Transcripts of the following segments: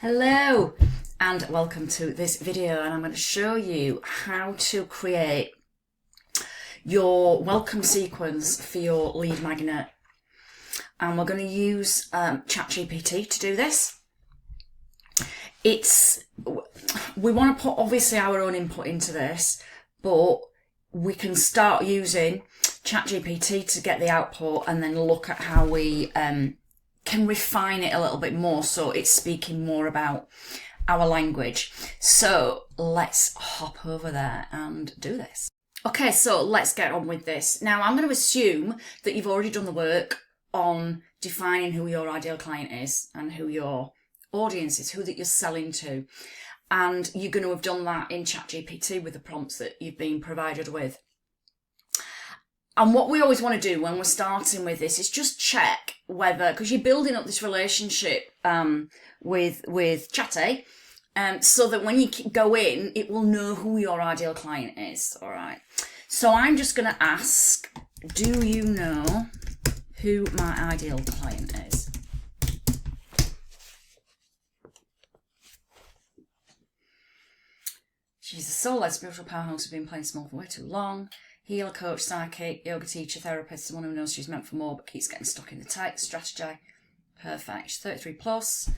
Hello and welcome to this video, and I'm going to show you how to create your welcome sequence for your lead magnet, and we're going to use ChatGPT to do this. We want to put obviously our own input into this, but we can start using ChatGPT to get the output and then look at how we can refine it a little bit more so it's speaking more about our language. So let's hop over there and do this. Okay, so let's get on with this. Now I'm going to assume that you've already done the work on defining who your ideal client is and who your audience is, who that you're selling to. And you're going to have done that in ChatGPT with the prompts that you've been provided with. And what we always want to do when we're starting with this is just check whether, because you're building up this relationship with Chatty, so that when you go in, it will know who your ideal client is. All right. So I'm just going to ask, do you know who my ideal client is? She's a soul-led spiritual powerhouse who's been playing small for way too long. Healer, coach, psychic, yoga teacher, therapist, someone who knows she's meant for more but keeps getting stuck in the tight strategy. Perfect. She's 33 plus.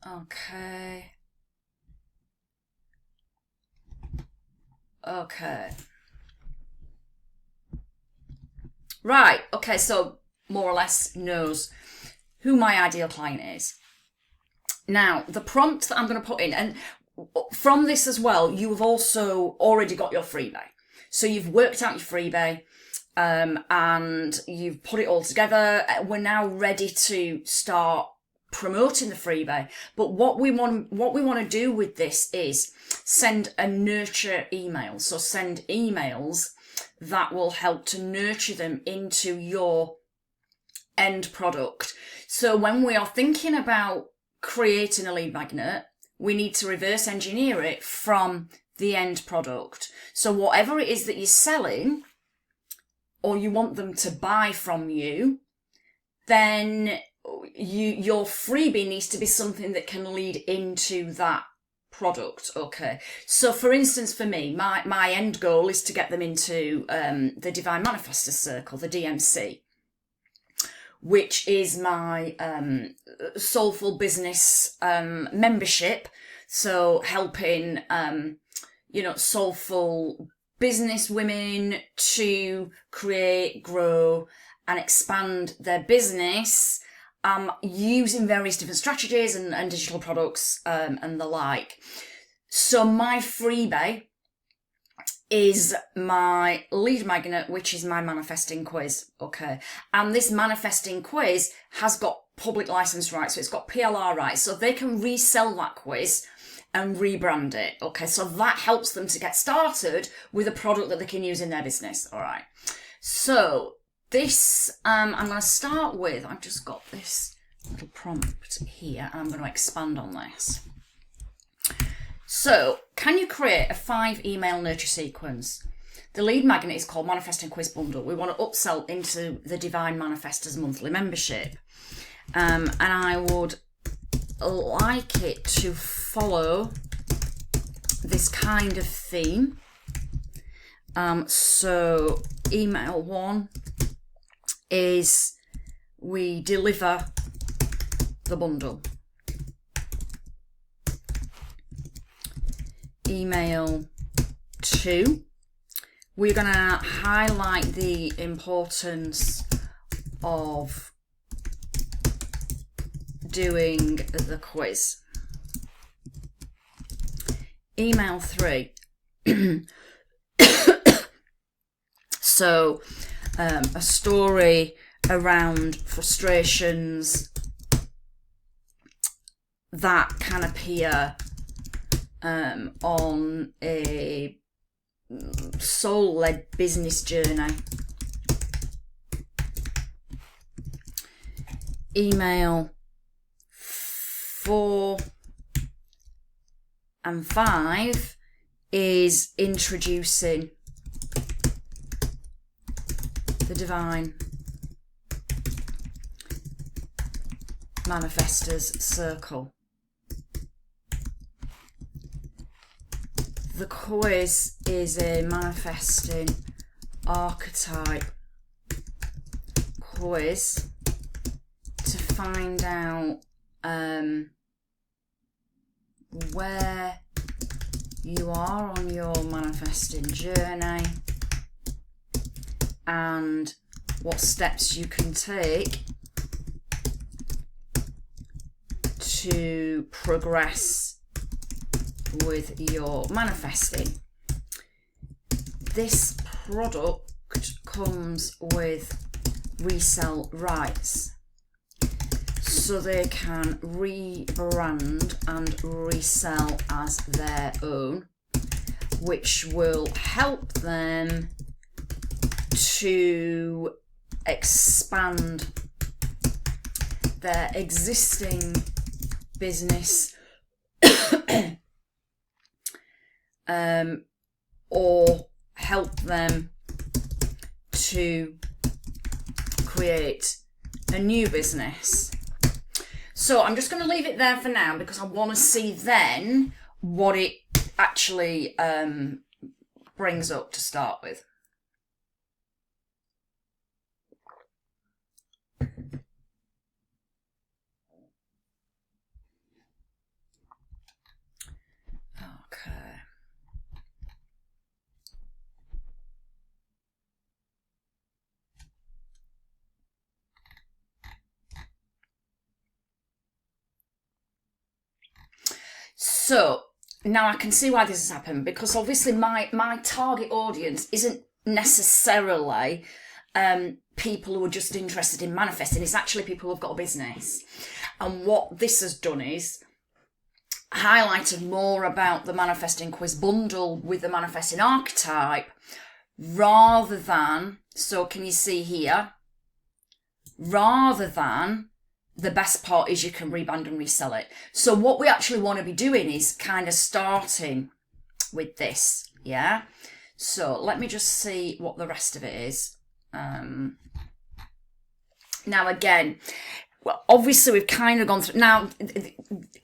Okay. Right. Okay, so more or less knows who my ideal client is. Now, the prompt that I'm going to put in, and from this as well, you have also already got your freebie. So you've worked out your freebie and you've put it all together. We're now ready to start promoting the freebie. But what we want to do with this is send a nurture email. So send emails that will help to nurture them into your end product. So when we are thinking about creating a lead magnet, we need to reverse engineer it from the end product. So whatever it is that you're selling or you want them to buy from you, then your freebie needs to be something that can lead into that product. Okay. So for instance, for me, my end goal is to get them into the Divine Manifestors Circle, the DMC, which is my Soulful business membership. So helping, soulful business women to create, grow, and expand their business using various different strategies and digital products and the like. So my freebie is my lead magnet, which is my manifesting quiz. Okay. And this manifesting quiz has got public license rights. So it's got PLR rights. So they can resell that quiz and rebrand it. Okay. So that helps them to get started with a product that they can use in their business. All right. So this, I'm going to start with, I've just got this little prompt here and I'm going to expand on this. So, can you create a 5 email nurture sequence? The lead magnet is called Manifesting Quiz Bundle. We want to upsell into the Divine Manifestors monthly membership. And I would like it to follow this kind of theme. So, email 1 is we deliver the bundle. Email 2, we're going to highlight the importance of doing the quiz. Email 3, so a story around frustrations that can appear on a soul-led business journey. Email 4 and 5 is introducing the Divine manifestor's circle. The quiz is a manifesting archetype quiz to find out where you are on your manifesting journey and what steps you can take to progress with your manifesting. This product comes with resell rights, so they can rebrand and resell as their own, which will help them to expand their existing business or help them to create a new business. So I'm just going to leave it there for now because I want to see then what it actually brings up to start with. Okay. So now I can see why this has happened, because obviously my target audience isn't necessarily people who are just interested in manifesting. It's actually people who've got a business. And what this has done is highlighted more about the manifesting quiz bundle with the manifesting archetype rather than, so can you see here, rather than the best part is you can rebrand and resell it. So what we actually want to be doing is kind of starting with this, yeah? So let me just see what the rest of it is. Now again, well, obviously we've kind of gone through. Now,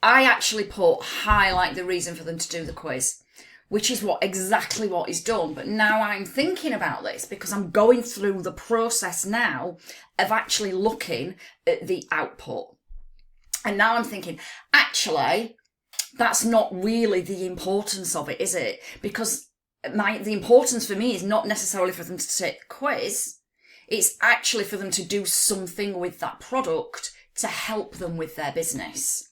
I actually put highlight the reason for them to do the quiz, which is exactly what is done. But now I'm thinking about this because I'm going through the process now of actually looking at the output. And now I'm thinking, actually, that's not really the importance of it, is it? Because the importance for me is not necessarily for them to take the quiz. It's actually for them to do something with that product to help them with their business.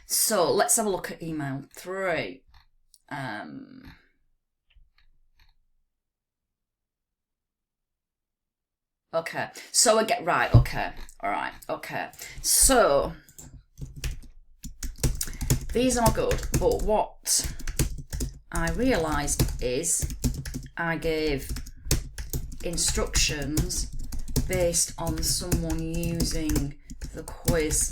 So let's have a look at email 3. Okay, so again, right, okay, all right, okay. So these are good, but what I realised is I gave instructions based on someone using the quiz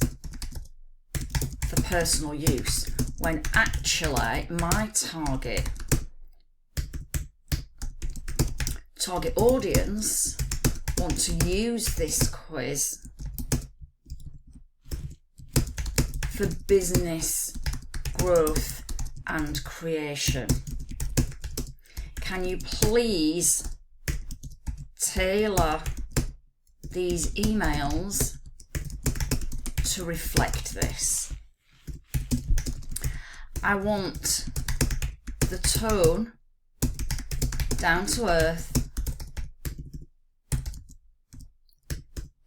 for personal use, when actually my target audience want to use this quiz for business growth and creation. Can you please tailor these emails to reflect this? I want the tone down to earth,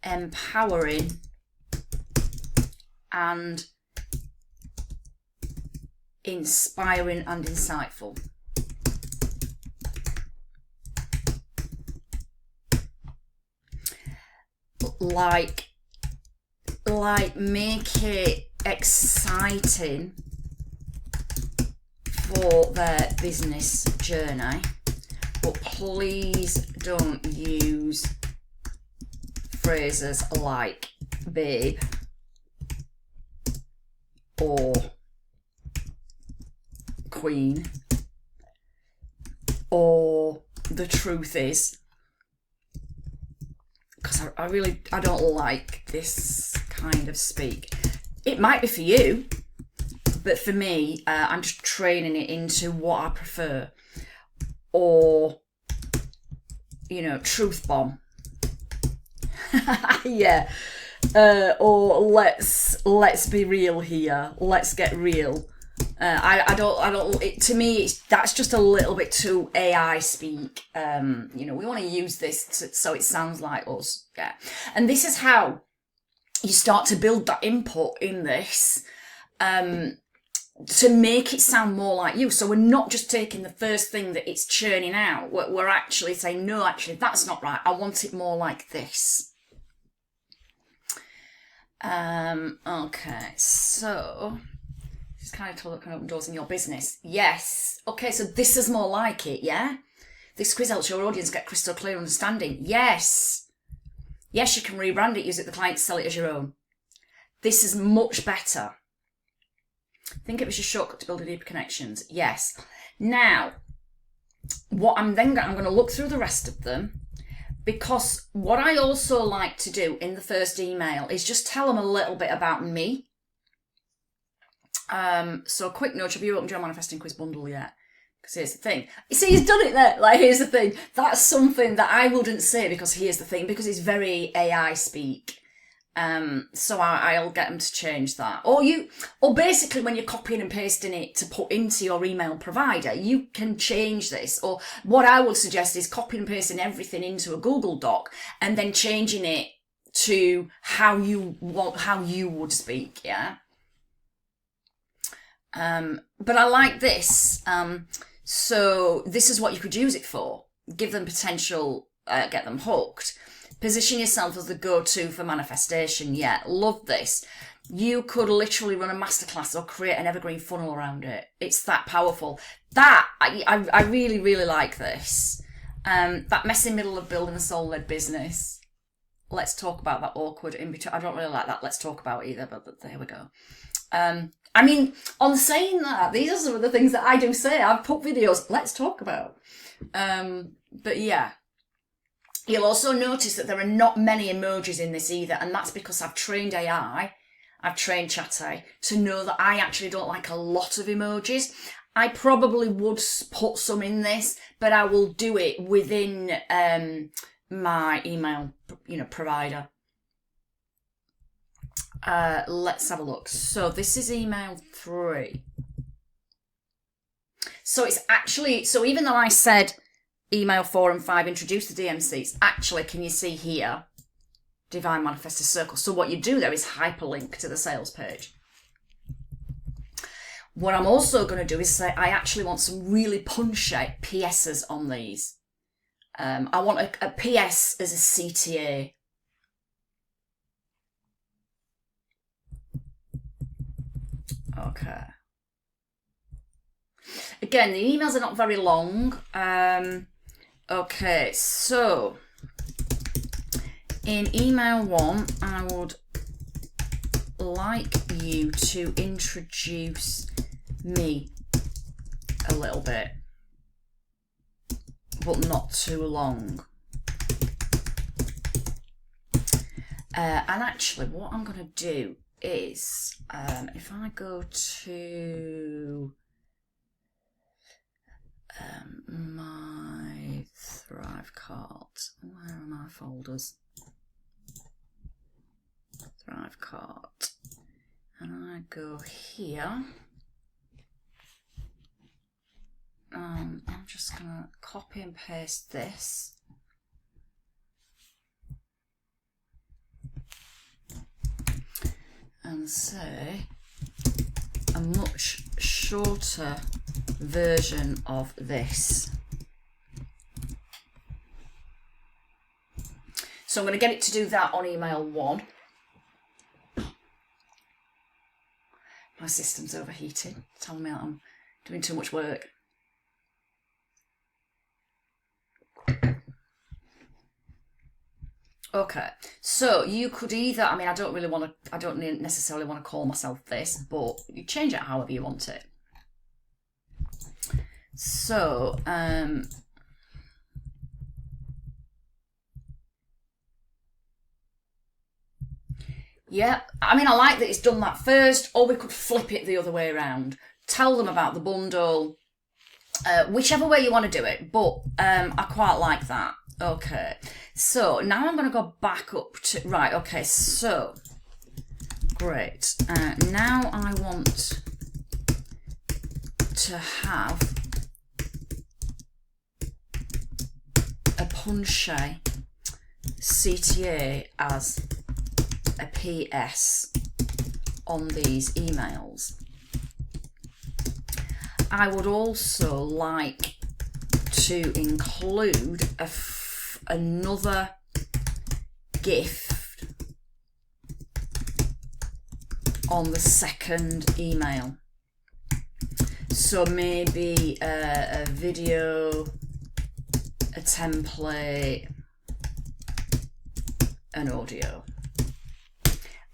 empowering, and inspiring and insightful. Like make it exciting for their business journey, but please don't use phrases like babe or queen or the truth is. because I don't like this kind of speak. It might be for you, but for me, I'm just training it into what I prefer. Or, you know, truth bomb. Yeah. Or let's be real here. Let's get real. I don't. To me, that's just a little bit too AI speak. You know, we want to use this so it sounds like us. Yeah, and this is how you start to build that input in this, to make it sound more like you. So we're not just taking the first thing that it's churning out. We're actually saying, no, actually, that's not right. I want it more like this. Okay, so this kind of tool that can open doors in your business. Yes. Okay, so this is more like it, yeah? This quiz helps your audience get crystal clear understanding. Yes. Yes, you can rebrand it, use it the client, sell it as your own. This is much better. Think it was your shortcut to building deeper connections. Yes. Now, what I'm going to look through the rest of them, because what I also like to do in the first email is just tell them a little bit about me. So a quick note, have you opened your manifesting quiz bundle yet? Because here's the thing. You see, he's done it there. Like, here's the thing. That's something that I wouldn't say because here's the thing, because it's very AI speak. So I'll get them to change that. Or basically when you're copying and pasting it to put into your email provider, you can change this. Or what I would suggest is copying and pasting everything into a Google Doc and then changing it to how you would speak. Yeah. But I like this. So this is what you could use it for. Give them potential, get them hooked. Position yourself as the go-to for manifestation. Yeah, love this. You could literally run a masterclass or create an evergreen funnel around it. It's that powerful. That, I really, really like this. That messy middle of building a soul-led business. Let's talk about that awkward in between. I don't really like that let's talk about either, but there we go. I mean, on saying that, these are some of the things that I do say. I've put videos, let's talk about. But yeah. You'll also notice that there are not many emojis in this either, and that's because I've trained AI, I've trained ChatGPT to know that I actually don't like a lot of emojis. I probably would put some in this, but I will do it within my email, provider. Let's have a look. So this is email 3. So it's actually, so even though I said email 4 and 5 introduce the DMCs, actually, can you see here, Divine Manifestor Circle? So what you do there is hyperlink to the sales page. What I'm also going to do is say I actually want some really punchy PSs on these. I want a PS as a CTA. Okay. Again, the emails are not very long. Okay, so in email 1, I would like you to introduce me a little bit, but not too long. And actually, what I'm going to do is, if I go to my Thrive card, where are my folders? Thrive card, and I go here. I'm just gonna copy and paste this. And say a much shorter version of this. So I'm going to get it to do that on email 1. My system's overheating, telling me that I'm doing too much work. Okay, so you could either, I mean, I don't necessarily want to call myself this, but you change it however you want it. So, Yeah, I mean, I like that it's done that first, or we could flip it the other way around. Tell them about the bundle, whichever way you want to do it, but I quite like that. Okay, so now I'm going to go back up to, right, okay, so, great. Now I want to have a Punche CTA as a PS on these emails. I would also like to include another gift on the second email. So maybe a video, a template, an audio.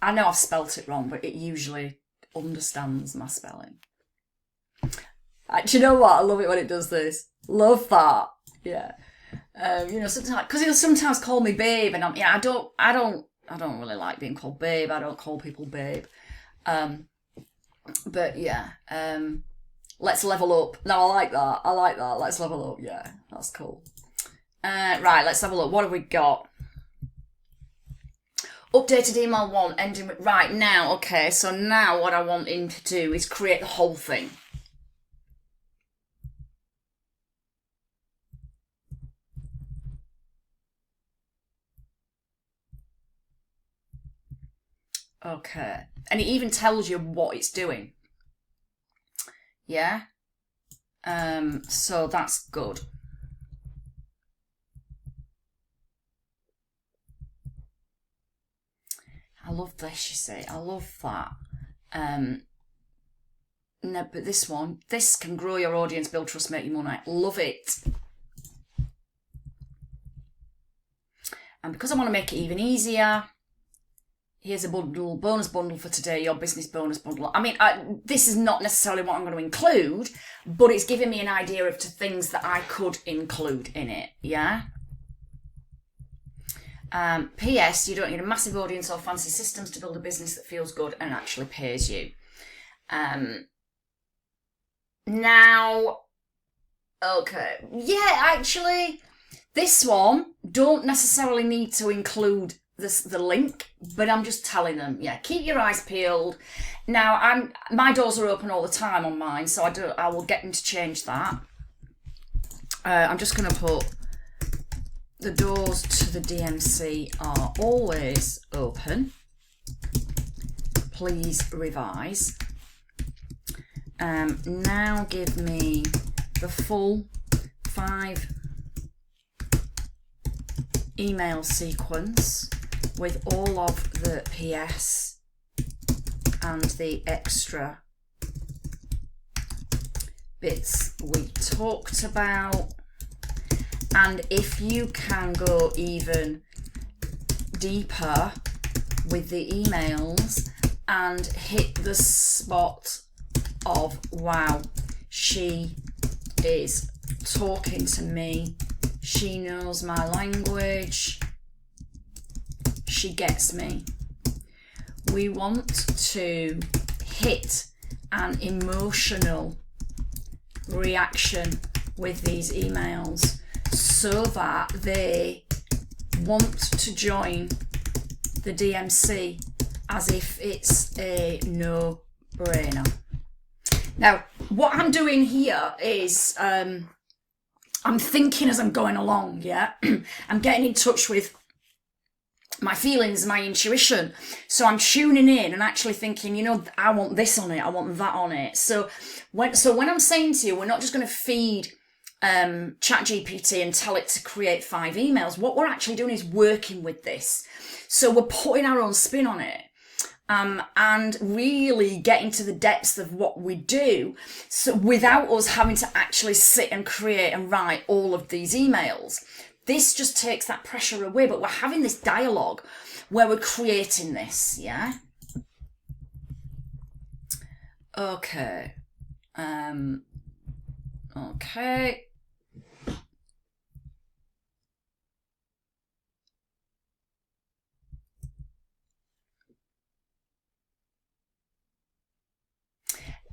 I know I've spelt it wrong, but it usually understands my spelling. Do you know what? I love it when it does this. Love that. Yeah. You know, sometimes, because he'll sometimes call me babe, and I don't really like being called babe. I don't call people babe. But yeah. Let's level up. No, I like that. I like that. Let's level up. Yeah, that's cool. Right, let's have a look. What have we got? Updated email 1, ending with... Right, now, okay, so now what I want him to do is create the whole thing. Okay. And it even tells you what it's doing. Yeah? So that's good. I love this, you see. I love that. No, but this can grow your audience, build trust, make you money. Love it. And because I want to make it even easier, here's a bundle, bonus bundle for today, your business bonus bundle. I mean, this is not necessarily what I'm going to include, but it's giving me an idea of things that I could include in it, yeah? P.S. You don't need a massive audience or fancy systems to build a business that feels good and actually pays you. Now, okay, yeah, actually, this one don't necessarily need to include the link, but I'm just telling them, yeah, keep your eyes peeled. Now, my doors are open all the time on mine, so I will get them to change that. I'm just going to put the doors to the DMC are always open. Please revise. Now give me the full 5 email sequence with all of the PS and the extra bits we talked about. And if you can go even deeper with the emails and hit the spot of, wow, she is talking to me, she knows my language, she gets me. We want to hit an emotional reaction with these emails so that they want to join the DMC as if it's a no-brainer. Now, what I'm doing here is I'm thinking as I'm going along, yeah? I'm getting in touch with my feelings, my intuition. So I'm tuning in and actually thinking, you know, I want this on it, I want that on it. So when I'm saying to you, we're not just going to feed ChatGPT and tell it to create 5 emails. What we're actually doing is working with this. So we're putting our own spin on it. And really getting to the depths of what we do, so without us having to actually sit and create and write all of these emails. This just takes that pressure away, but we're having this dialogue where we're creating this, yeah? Okay. Okay.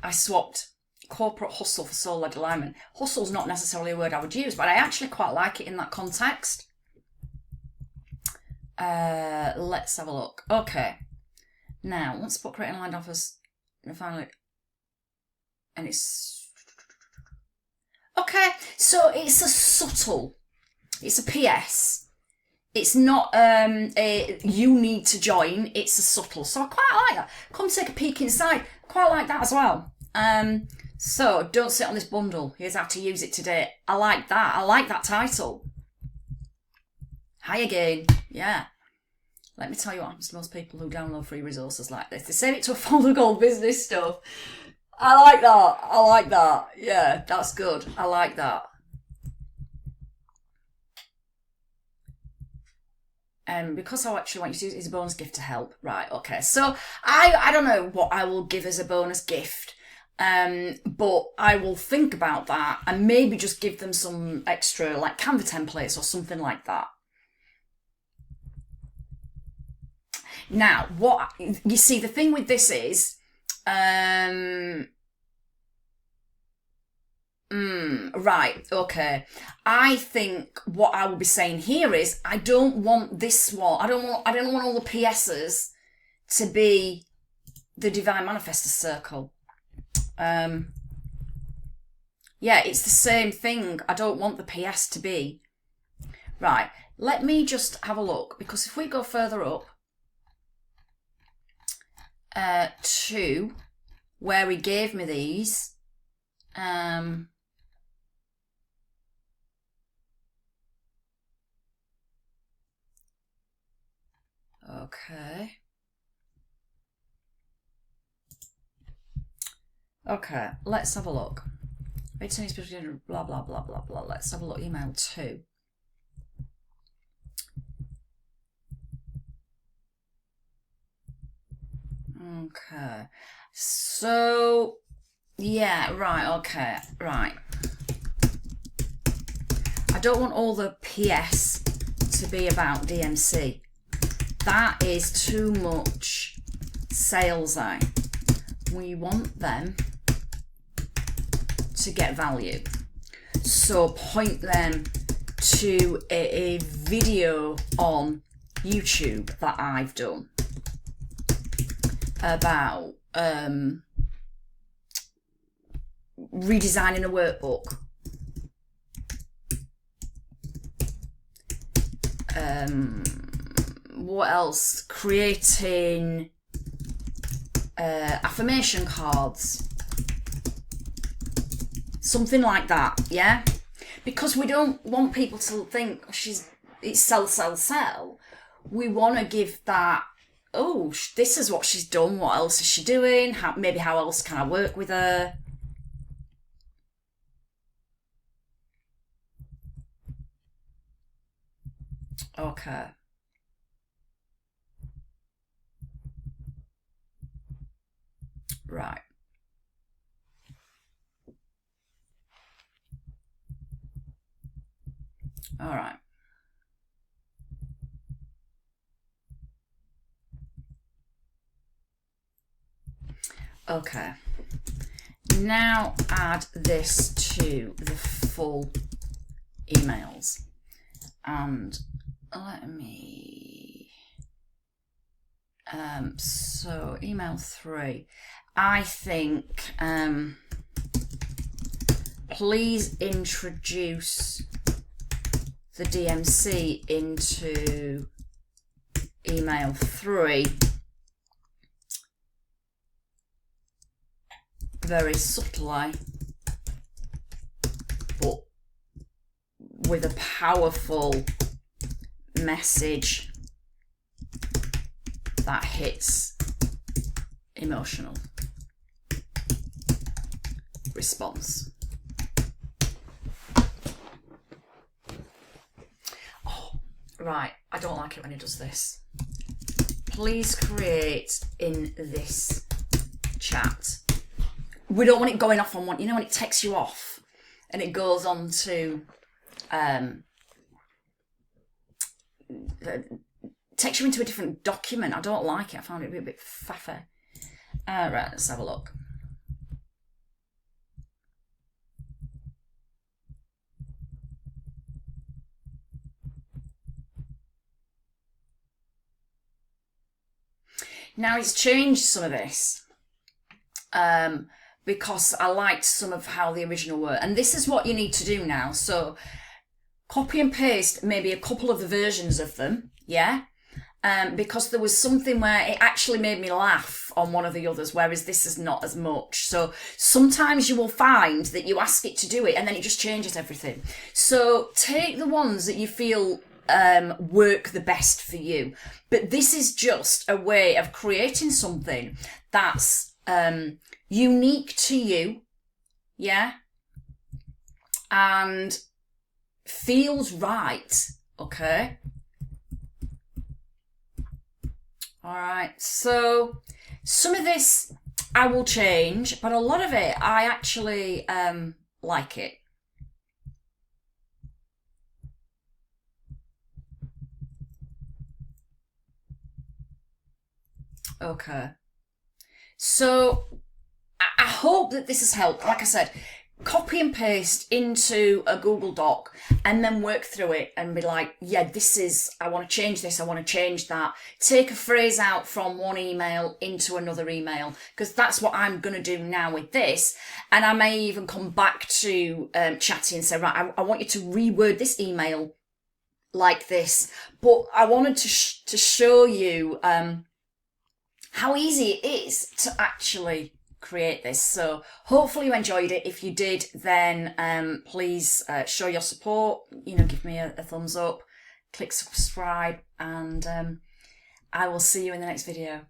I swapped corporate hustle for soul-led alignment. Hustle's not necessarily a word I would use, but I actually quite like it in that context. Let's have a look. Okay. Now, once put creating aligned offers, and finally, and it's okay. So it's a subtle. It's a PS. It's not a you need to join. It's a subtle. So I quite like that. Come take a peek inside. I quite like that as well. So don't sit on this bundle. Here's how to use it today. I like that. I like that title. Hi again. Yeah. Let me tell you what happens to most people who download free resources like this. They save it to a folder called business stuff. I like that. I like that. Yeah, that's good. I like that. Because I actually want you to use it as a bonus gift to help. Right, okay. So I don't know what I will give as a bonus gift. But I will think about that and maybe just give them some extra like Canva templates or something like that. Now, what you see, the thing with this is, right, okay. I think what I will be saying here is I don't want this one. I don't want all the PSs to be the Divine Manifestor Circle. Yeah, it's the same thing. I don't want the PS to be. Right, let me just have a look, because if we go further up to where he gave me these, okay. Okay, let's have a look. Blah, blah, blah, blah, blah. Let's have a look. Email 2. Okay. So, yeah, right, okay, right. I don't want all the PS to be about DMC. That is too much salesy. We want them to get value. So point them to a video on YouTube that I've done about redesigning a workbook. What else? Creating affirmation cards. Something like that, yeah? Because we don't want people to think it's sell, sell, sell. We want to give that, oh, this is what she's done. What else is she doing? Maybe how else can I work with her? Okay. Right. All right. Okay. Now add this to the full emails. And let me... so email 3. I think please introduce the DMC into email 3 very subtly, but with a powerful message that hits emotional response. Oh, right. I don't like it when he does this. Please create in this chat. We don't want it going off on one. You know when it takes you off and it goes on to takes you into a different document. I don't like it. I found it a bit faffy. Right, let's have a look. Now it's changed some of this because I liked some of how the original were. And this is what you need to do now. So copy and paste maybe a couple of the versions of them, yeah? Because there was something where it actually made me laugh on one of the others, whereas this is not as much. So sometimes you will find that you ask it to do it and then it just changes everything. So take the ones that you feel work the best for you. But this is just a way of creating something that's unique to you, yeah? And feels right, okay? All right, so some of this I will change, but a lot of it I actually like it. Okay, so I hope that this has helped. Like I said, copy and paste into a Google Doc and then work through it and be like, yeah, this is, I want to change this, I want to change that. Take a phrase out from one email into another email, because that's what I'm going to do now with this. And I may even come back to Chatty and say, right, I want you to reword this email like this. But I wanted to show you how easy it is to actually create this. So hopefully you enjoyed it. If you did, then please show your support, give me a thumbs up, click subscribe, and I will see you in the next video.